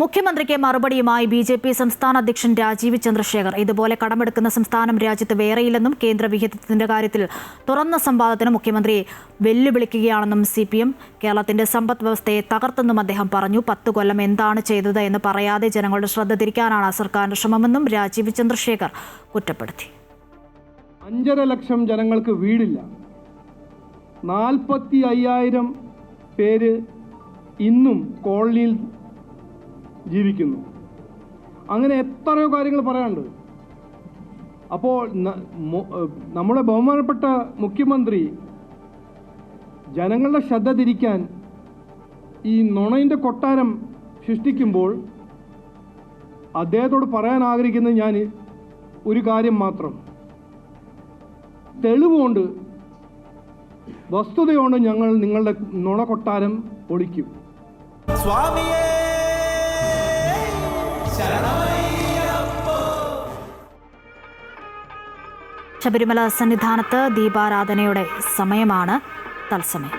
മുഖ്യമന്ത്രിക്ക് മറുപടിയുമായി BJP സംസ്ഥാന അധ്യക്ഷൻ രാജീവ് ചന്ദ്രശേഖർ. ഇതുപോലെ കടമെടുക്കുന്ന സംസ്ഥാനം രാജ്യത്ത് വേറെയില്ലെന്നും കേന്ദ്ര വിഹിതത്തിന്റെ കാര്യത്തിൽ തുറന്ന സംവാദത്തിന് മുഖ്യമന്ത്രിയെ വെല്ലുവിളിക്കുകയാണെന്നും CPM. കേരളത്തിന്റെ സമ്പദ് വ്യവസ്ഥയെ തകർത്തെന്നും അദ്ദേഹം പറഞ്ഞു. 10 കൊല്ലം എന്താണ് ചെയ്തത് എന്ന് പറയാതെ ജനങ്ങളുടെ ശ്രദ്ധ തിരിക്കാനാണ് സർക്കാരിന്റെ ശ്രമമെന്നും രാജീവ് ചന്ദ്രശേഖർ കുറ്റപ്പെടുത്തി.
5.5 ലക്ഷം ജനങ്ങൾക്ക് വീടില്ല. 45,000 പേര് ഇന്നും കോളനിയിൽ ജീവിക്കുന്നു. അങ്ങനെ എത്രയോ കാര്യങ്ങൾ പറയാനുണ്ട്. അപ്പോൾ നമ്മുടെ ബഹുമാനപ്പെട്ട മുഖ്യമന്ത്രി ജനങ്ങളുടെ ശ്രദ്ധ തിരിക്കാൻ ഈ നുണയിൻ്റെ കൊട്ടാരം സൃഷ്ടിക്കുമ്പോൾ അദ്ദേഹത്തോട് പറയാൻ ആഗ്രഹിക്കുന്നത് ഞാൻ ഒരു കാര്യം മാത്രം. തെളിവുകൊണ്ട്, വസ്തുതയോണ്ട് ഞങ്ങൾ നിങ്ങളുടെ നുണ കൊട്ടാരം പൊളിക്കും. സ്വാമിയേ
ശബരിമല സന്നിധാനത്ത് ദീപാരാധനയുടെ സമയമാണ്. തത്സമയം